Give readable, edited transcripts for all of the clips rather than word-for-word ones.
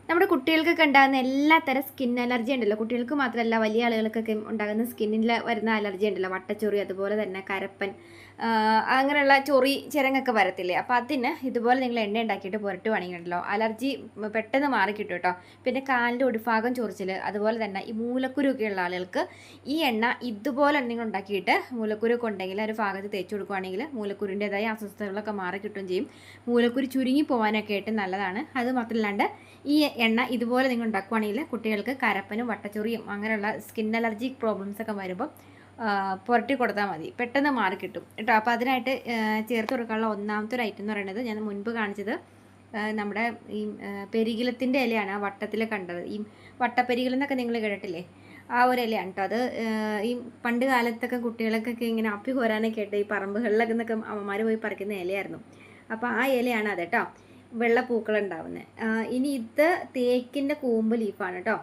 നമ്മുടെ കുട്ടികൾക്കൊക്കെ ഉണ്ടാകുന്ന എല്ലാ തരം സ്കിൻ അലർജി ഉണ്ടല്ലോ, കുട്ടികൾക്ക് മാത്രമല്ല വലിയ ആളുകൾക്കൊക്കെ ഉണ്ടാകുന്ന സ്കിന്നിൽ വരുന്ന അലർജി ഉണ്ടല്ലോ, വട്ടച്ചൊറി, അതുപോലെ തന്നെ കരപ്പൻ, അങ്ങനെയുള്ള ചൊറി ചിരങ്ങൊക്കെ വരത്തില്ലേ. അപ്പോൾ അതിന് ഇതുപോലെ നിങ്ങൾ എണ്ണ ഉണ്ടാക്കിയിട്ട് പുരട്ടുവാണെങ്കിൽ ഉണ്ടല്ലോ അലർജി പെട്ടെന്ന് മാറിക്കിട്ടും കേട്ടോ. പിന്നെ കാലിൻ്റെ ഒടിഭാഗം ചൊറിച്ചിൽ, അതുപോലെ തന്നെ ഈ മൂലക്കുരുവൊക്കെ ഉള്ള ആളുകൾക്ക് ഈ എണ്ണ ഇതുപോലെ നിങ്ങൾ ഉണ്ടാക്കിയിട്ട് മൂലക്കുരുവൊക്കെ ഉണ്ടെങ്കിൽ ഒരു ഭാഗത്ത് തേച്ച് കൊടുക്കുകയാണെങ്കിൽ മൂലക്കുരുവിൻ്റെതായ അസ്വസ്ഥതകളൊക്കെ മാറിക്കിട്ടുകയും ചെയ്യും. മൂലക്കുരു ചുരുങ്ങി പോകാനൊക്കെ ആയിട്ട് നല്ലതാണ്. അത് മാത്രമല്ലാണ്ട് ഈ എണ്ണ ഇതുപോലെ നിങ്ങൾ ഉണ്ടാക്കുവാണെങ്കിൽ കുട്ടികൾക്ക് കരപ്പനും വട്ടച്ചൊറിയും അങ്ങനെയുള്ള സ്കിൻ അലർജിക് പ്രോബ്ലംസ് ഒക്കെ വരുമ്പോൾ പുരട്ടി കൊടുത്താൽ മതി, പെട്ടെന്ന് മാറിക്കിട്ടും കേട്ടോ. അപ്പോൾ അതിനായിട്ട് ചേർത്ത് കൊടുക്കാനുള്ള ഒന്നാമത്തെ ഒരു ഐറ്റം എന്ന് പറയുന്നത് ഞാൻ മുൻപ് കാണിച്ചത് നമ്മുടെ ഈ പെരികിലത്തിൻ്റെ ഇലയാണ്. ആ വട്ടത്തിൽ കണ്ടത് ഈ വട്ടപ്പെരികിലം എന്നൊക്കെ നിങ്ങൾ കേട്ടിട്ടില്ലേ, ആ ഒരു ഇലയാണ് കേട്ടോ. അത് ഈ പണ്ട് കാലത്തൊക്കെ കുട്ടികൾക്കൊക്കെ ഇങ്ങനെ അപ്പി കോരാനൊക്കെ ആയിട്ട് ഈ പറമ്പുകളിലൊക്കെ നിന്നൊക്കെ അമ്മമാർ പോയി പറിക്കുന്ന ഇലയായിരുന്നു. അപ്പോൾ ആ ഇലയാണ് അത് കേട്ടോ, വെള്ള പൂക്കൾ ഉണ്ടാവുന്നത്. ഇനി ഇത് തേക്കിൻ്റെ കൂമ്പ് ലീഫാണ് കേട്ടോ.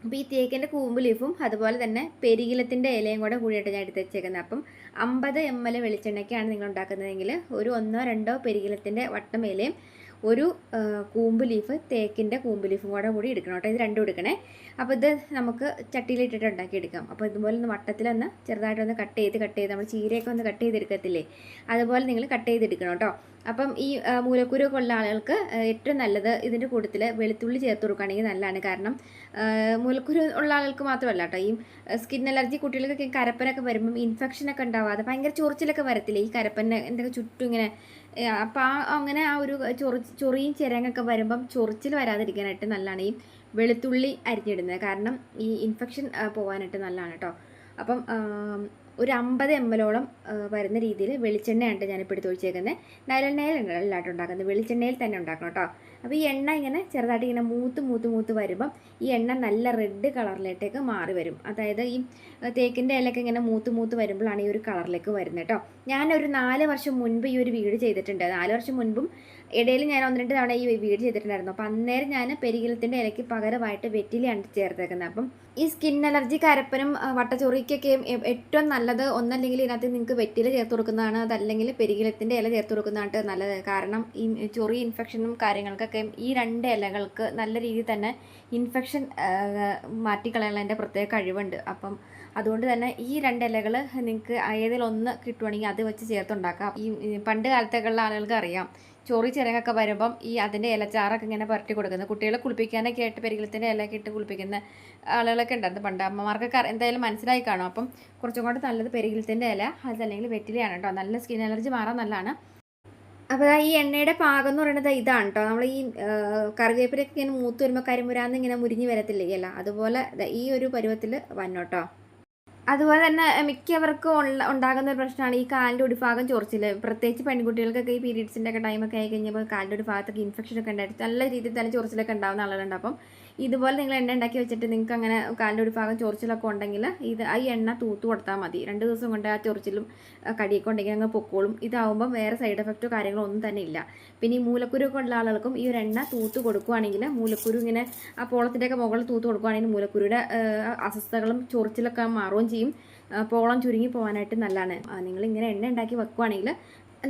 അപ്പോൾ ഈ തേക്കിൻ്റെ കൂമ്പ് ലീഫും അതുപോലെ തന്നെ പെരികിലത്തിൻ്റെ ഇലയും കൂടെ കൂടിയിട്ട് ഞാൻ എടുത്ത് വെച്ചേക്കുന്നത്. അപ്പം 50 ml വെളിച്ചെണ്ണയ്ക്കാണ് നിങ്ങൾ ഉണ്ടാക്കുന്നതെങ്കിൽ ഒരു 1-2 പെരികിലത്തിൻ്റെ വട്ടം ഇലയും ഒരു കൂമ്പ് ലീഫ് തേക്കിൻ്റെ കൂമ്പ് ലീഫും കൂടി എടുക്കണം കേട്ടോ. ഇത് രണ്ടും എടുക്കണേ. അപ്പോൾ ഇത് നമുക്ക് ചട്ടിയിലിട്ടിട്ട് ഉണ്ടാക്കിയെടുക്കാം. അപ്പോൾ ഇതുപോലെ ഒന്ന് വട്ടത്തിലൊന്ന് ചെറുതായിട്ടൊന്ന് കട്ട് ചെയ്ത് നമ്മൾ ചീരയൊക്കെ ഒന്ന് കട്ട് ചെയ്തെടുക്കത്തില്ലേ, അതുപോലെ നിങ്ങൾ കട്ട് ചെയ്തെടുക്കണം കേട്ടോ. അപ്പം ഈ മൂലക്കുരുവൊക്കെ ഉള്ള ആളുകൾക്ക് ഏറ്റവും നല്ലത് ഇതിൻ്റെ കൂട്ടത്തിൽ വെളുത്തുള്ളി ചേർത്ത് കൊടുക്കുകയാണെങ്കിൽ നല്ലതാണ്. കാരണം മൂലക്കുരു ഉള്ള ആളുകൾക്ക് മാത്രമല്ല കേട്ടോ, ഈ സ്കിൻ അലർജി കുട്ടികൾക്കൊക്കെ കരപ്പനൊക്കെ വരുമ്പം ഇൻഫെക്ഷനൊക്കെ ഉണ്ടാവാതെ ഭയങ്കര ചൊറിച്ചിലൊക്കെ വരത്തില്ലേ ഈ കരപ്പൻ്റെ എന്തൊക്കെ ചുറ്റും ഇങ്ങനെ. അപ്പോൾ അങ്ങനെ ആ ഒരു ചൊറിയും ചിരങ്ങൊക്കെ വരുമ്പം ചൊറിച്ചിൽ വരാതിരിക്കാനായിട്ട് നല്ലതാണ് ഈ വെളുത്തുള്ളി അരിഞ്ഞിടുന്നത്. കാരണം ഈ ഇൻഫെക്ഷൻ പോകാനായിട്ട് നല്ലതാണ് കേട്ടോ. അപ്പം ഒരു 50 ml വരുന്ന രീതിയിൽ വെളിച്ചെണ്ണയാണ് ഞാനിപ്പോൾ എടുത്ത് ഒഴിച്ചേക്കുന്നത്. നൈലെണ്ണയിലല്ലാട്ടോ ഉണ്ടാക്കുന്നത്, വെളിച്ചെണ്ണയിൽ തന്നെ ഉണ്ടാക്കണം കേട്ടോ. അപ്പോൾ ഈ എണ്ണ ഇങ്ങനെ ചെറുതായിട്ട് ഇങ്ങനെ മൂത്ത് വരുമ്പം ഈ എണ്ണ നല്ല റെഡ് കളറിലേട്ടേക്ക് മാറി വരും. അതായത് ഈ തേക്കിൻ്റെ ഇലയൊക്കെ ഇങ്ങനെ മൂത്ത് വരുമ്പോഴാണ് ഈ ഒരു കളറിലേക്ക് വരുന്നത് കേട്ടോ. ഞാനൊരു 4 വർഷം മുൻപ് ഈ ഒരു വീഡിയോ ചെയ്തിട്ടുണ്ട്. 4 വർഷം മുൻപും ഇടയിൽ ഞാൻ 1-2 തവണ ഈ വീഡിയോ ചെയ്തിട്ടുണ്ടായിരുന്നു. അപ്പോൾ അന്നേരം ഞാൻ പെരികിലത്തിൻ്റെ ഇലയ്ക്ക് പകരമായിട്ട് വെറ്റിലയാണ് ചേർത്തേക്കുന്നത്. അപ്പം ഈ സ്കിൻ അലർജി കരപ്പനും വട്ടച്ചൊറിക്കൊക്കെയും ഏറ്റവും നല്ലത് ഒന്നല്ലെങ്കിൽ ഇതിനകത്ത് നിങ്ങൾക്ക് വെറ്റില ചേർത്ത് കൊടുക്കുന്നതാണ്, അതല്ലെങ്കിൽ പെരികിലത്തിൻ്റെ ഇല ചേർത്ത് കൊടുക്കുന്നതാണ് നല്ലത്. കാരണം ഈ ചൊറി ഇൻഫെക്ഷനും കാര്യങ്ങൾക്കൊക്കെ ഈ 2 ഇലകൾക്ക് നല്ല രീതിയിൽ തന്നെ ഇൻഫെക്ഷൻ മാറ്റിക്കളയാനുള്ള പ്രത്യേക കഴിവുണ്ട്. അപ്പം അതുകൊണ്ട് തന്നെ ഈ 2 ഇലകൾ നിങ്ങൾക്ക് ഏതെങ്കിലും ഒന്ന് കിട്ടുവാണെങ്കിൽ അത് വെച്ച് ചേർത്തുണ്ടാക്കാം. ഈ പണ്ട് കാലത്തേക്കുള്ള ആളുകൾക്ക് അറിയാം, ചൊറി ചിരങ്ങൊക്കെ വരുമ്പം ഈ അതിൻ്റെ ഇലച്ചാറൊക്കെ ഇങ്ങനെ പുരട്ടി കൊടുക്കുന്നത്, കുട്ടികളെ കുളിപ്പിക്കാനൊക്കെ ആയിട്ട് പെരികിലത്തിൻ്റെ ഇലയൊക്കെ ഇട്ട് കുളിപ്പിക്കുന്ന ആളുകളൊക്കെ ഉണ്ടായിരുന്നു പണ്ട്. അമ്മമാർക്കൊക്കെ എന്തായാലും മനസ്സിലായി കാണും. അപ്പം കുറച്ചും കൂടെ നല്ലത് പെരികിലത്തിൻ്റെ ഇല അതല്ലെങ്കിൽ വെറ്റിലയാണ് കേട്ടോ. നല്ല സ്കിൻ അലർജി മാറാൻ നല്ലതാണ്. അപ്പോൾ ഈ എണ്ണയുടെ പാകം എന്ന് പറയുന്നത് ഇതാണ് കേട്ടോ. നമ്മൾ ഈ കറിവേപ്പിലൊക്കെ ഇങ്ങനെ മൂത്ത് വരുമ്പോൾ കരിമുരാന്ന് ഇങ്ങനെ മുരിഞ്ഞ് വരത്തില്ലേ ഇല, അതുപോലെ ഈ ഒരു പരുവത്തിൽ വന്നോട്ടോ. അതുപോലെ തന്നെ മിക്കവർക്കും ഉണ്ടാകുന്ന ഒരു പ്രശ്നമാണ് ഈ കാലിൻ്റെ ഒടിഭാഗം ചൊറിച്ചിൽ. പ്രത്യേകിച്ച് പെൺകുട്ടികൾക്കൊക്കെ ഈ പീരീഡ്സിൻ്റെ ഒക്കെ ടൈമൊക്കെ ആയി കഴിഞ്ഞപ്പോൾ കാലിൻ്റെ ഒരു ഭാഗത്തൊക്കെ ഇൻഫെക്ഷനൊക്കെ ഉണ്ടായിട്ട് നല്ല രീതിയിൽ തന്നെ ചൊറിച്ചിലൊക്കെ ഉണ്ടാകുന്ന ആളുകളുണ്ട്. അപ്പം ഇതുപോലെ നിങ്ങൾ എണ്ണ ഉണ്ടാക്കി വെച്ചിട്ട് നിങ്ങൾക്ക് അങ്ങനെ കാലിൻ്റെ ഒരു ഭാഗം ചൊറിച്ചിലൊക്കെ ഉണ്ടെങ്കിൽ ഈ എണ്ണ തൂത്ത് കൊടുത്താൽ മതി. 2 ദിവസം കൊണ്ട് ആ ചൊറിച്ചിലും കടിയൊക്കെ ഉണ്ടെങ്കിൽ അങ്ങ് പൊക്കോളും. ഇതാവുമ്പം വേറെ സൈഡ് എഫക്റ്റോ കാര്യങ്ങളോ ഒന്നും തന്നെ ഇല്ല. പിന്നെ ഈ മൂലക്കുരുവൊക്കെ ഉള്ള ആളുകൾക്കും ഈ ഒരു എണ്ണ തൂത്ത് കൊടുക്കുകയാണെങ്കിൽ മൂലക്കുരു ഇങ്ങനെ ആ പോളത്തിൻ്റെയൊക്കെ മുകളിൽ തൂത്ത് കൊടുക്കുകയാണെങ്കിൽ മൂലക്കുരുയുടെ അസ്വസ്ഥതകളും ചൊറിച്ചിലൊക്കെ മാറുകയും ചെയ്യും. പോളം ചുരുങ്ങി പോകാനായിട്ട് നല്ലതാണ്. നിങ്ങളിങ്ങനെ എണ്ണ ഉണ്ടാക്കി വെക്കുകയാണെങ്കിൽ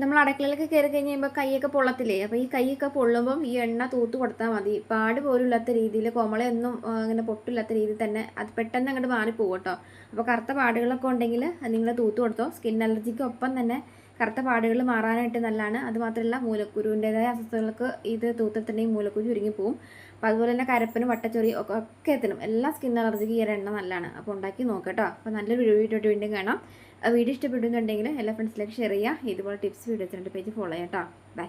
നമ്മൾ അടുക്കളയിലൊക്കെ കയറി കഴിഞ്ഞ് കഴിയുമ്പോൾ കൈയൊക്കെ പൊള്ളത്തില്ലേ, അപ്പോൾ ഈ കൈയൊക്കെ പൊള്ളുമ്പം ഈ എണ്ണ തൂത്ത് കൊടുത്താൽ മതി. പാട് പോലും ഇല്ലാത്ത രീതിയിൽ കോമളയൊന്നും അങ്ങനെ പൊട്ടില്ലാത്ത രീതിയിൽ തന്നെ അത് പെട്ടെന്ന് അങ്ങോട്ട് മാറിപ്പോകും കേട്ടോ. അപ്പോൾ കറുത്ത പാടുകളൊക്കെ ഉണ്ടെങ്കിൽ നിങ്ങൾ തൂത്ത് കൊടുത്തോ. സ്കിൻ അലർജിക്കൊപ്പം തന്നെ കറുത്ത പാടുകൾ മാറാനായിട്ട് നല്ലതാണ്. അതുമാത്രമല്ല മൂലക്കുരുവിൻ്റെതായ അസ്വസ്ഥതകൾക്ക് ഇത് തൂത്തിട്ടുണ്ടെങ്കിൽ മൂലക്കുരു ചുരുങ്ങിപ്പോവും. അപ്പോൾ അതുപോലെ തന്നെ കരപ്പനും വട്ടച്ചൊറി ഒക്കെ എത്തണം. എല്ലാ സ്കിൻ അലർജിക്ക് ഈ ഒരു എണ്ണ നല്ലതാണ്. അപ്പോൾ ഉണ്ടാക്കി നോക്കാം കേട്ടോ. അപ്പോൾ നല്ലൊരു വീഡിയോ വീണ്ടും കാണാം. വീഡിയോ ഇഷ്ടപ്പെടുന്നുണ്ടെങ്കിൽ എല്ലാ ഫ്രണ്ട്സിലേക്ക് ഷെയർ ചെയ്യുക. ഇതുപോലെ ടിപ്സ് വീഡിയോസ് 2 പേജ് ഫോളോ ചെയ്യാം കേട്ടോ. ബൈ.